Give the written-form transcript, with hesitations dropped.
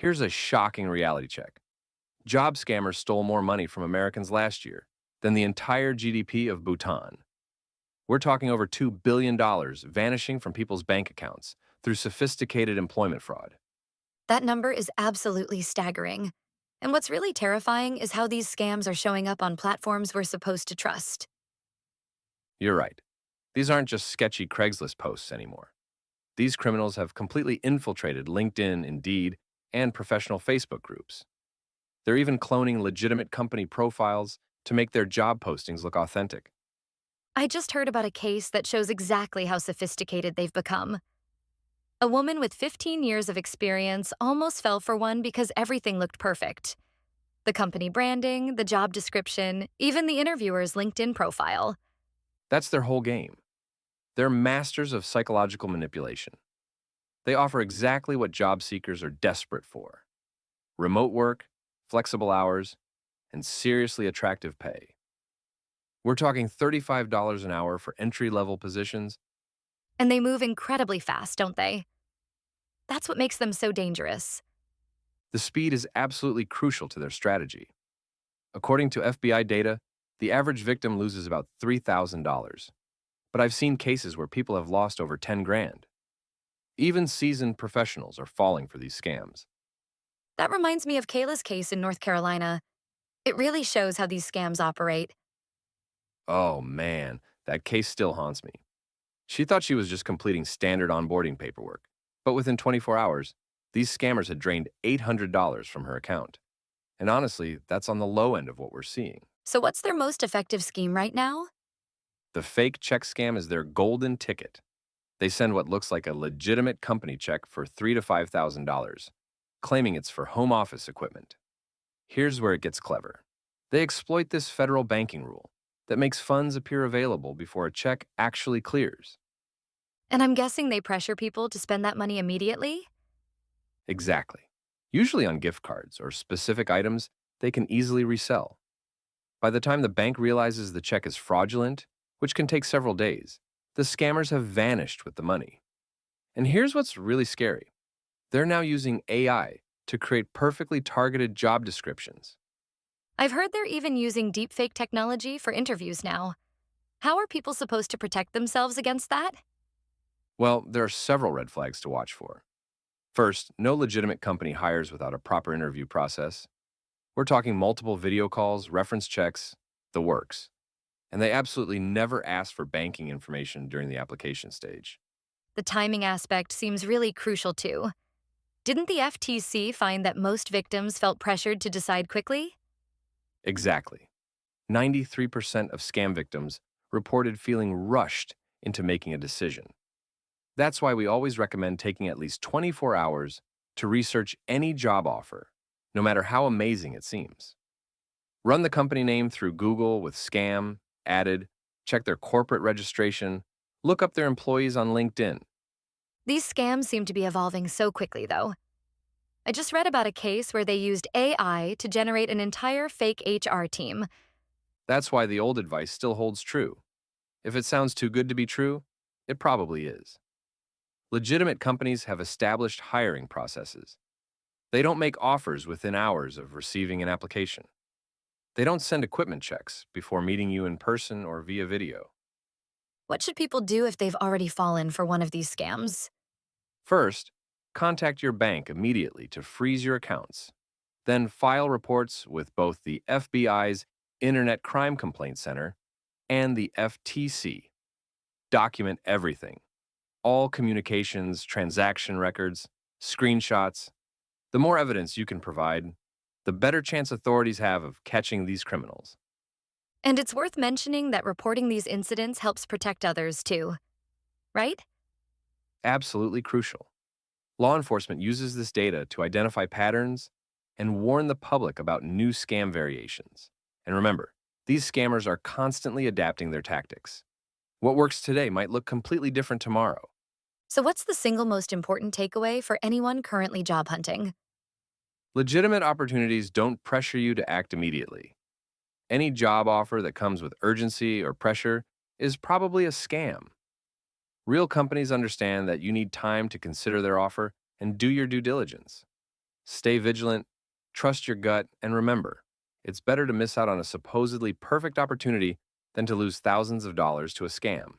Here's a shocking reality check. Job scammers stole more money from Americans last year than the entire GDP of Bhutan. We're talking over $2 billion vanishing from people's bank accounts through sophisticated employment fraud. That number is absolutely staggering. And what's really terrifying is how these scams are showing up on platforms we're supposed to trust. You're right. These aren't just sketchy Craigslist posts anymore. These criminals have completely infiltrated LinkedIn, Indeed, and professional Facebook groups. They're even cloning legitimate company profiles to make their job postings look authentic. I just heard about a case that shows exactly how sophisticated they've become. A woman with 15 years of experience almost fell for one because everything looked perfect. The company branding, the job description, even the interviewer's LinkedIn profile. That's their whole game. They're masters of psychological manipulation. They offer exactly what job seekers are desperate for: remote work, flexible hours, and seriously attractive pay. We're talking $35 an hour for entry level positions. And they move incredibly fast, don't they? That's what makes them so dangerous. The speed is absolutely crucial to their strategy. According to FBI data, the average victim loses about $3,000. But I've seen cases where people have lost over 10 grand. Even seasoned professionals are falling for these scams. That reminds me of Kayla's case in North Carolina. It really shows how these scams operate. Oh man, that case still haunts me. She thought she was just completing standard onboarding paperwork, but within 24 hours, these scammers had drained $800 from her account. And honestly, that's on the low end of what we're seeing. So, what's their most effective scheme right now? The fake check scam is their golden ticket. They send what looks like a legitimate company check for $3,000 to $5,000, claiming it's for home office equipment. Here's where it gets clever. They exploit this federal banking rule that makes funds appear available before a check actually clears. And I'm guessing they pressure people to spend that money immediately? Exactly. Usually on gift cards or specific items they can easily resell. By the time the bank realizes the check is fraudulent, which can take several days, the scammers have vanished with the money. And here's what's really scary. They're now using AI to create perfectly targeted job descriptions. I've heard they're even using deepfake technology for interviews now. How are people supposed to protect themselves against that? Well, there are several red flags to watch for. First, no legitimate company hires without a proper interview process. We're talking multiple video calls, reference checks, the works. And they absolutely never ask for banking information during the application stage. The timing aspect seems really crucial too. Didn't the FTC find that most victims felt pressured to decide quickly? Exactly. 93% of scam victims reported feeling rushed into making a decision. That's why we always recommend taking at least 24 hours to research any job offer, no matter how amazing it seems. Run the company name through Google with scam added, check their corporate registration, look up their employees on LinkedIn. These scams seem to be evolving so quickly, though. I just read about a case where they used AI to generate an entire fake HR team. That's why the old advice still holds true. If it sounds too good to be true, it probably is. Legitimate companies have established hiring processes. They don't make offers within hours of receiving an application. They don't send equipment checks before meeting you in person or via video. What should people do if they've already fallen for one of these scams? First, contact your bank immediately to freeze your accounts. Then file reports with both the FBI's Internet Crime Complaint Center and the FTC. Document everything: all communications, transaction records, screenshots. The more evidence you can provide, the better chance authorities have of catching these criminals. And it's worth mentioning that reporting these incidents helps protect others too, right? Absolutely crucial. Law enforcement uses this data to identify patterns and warn the public about new scam variations. And remember, these scammers are constantly adapting their tactics. What works today might look completely different tomorrow. So, what's the single most important takeaway for anyone currently job hunting? Legitimate opportunities don't pressure you to act immediately. Any job offer that comes with urgency or pressure is probably a scam. Real companies understand that you need time to consider their offer and do your due diligence. Stay vigilant, trust your gut, and remember, it's better to miss out on a supposedly perfect opportunity than to lose thousands of dollars to a scam.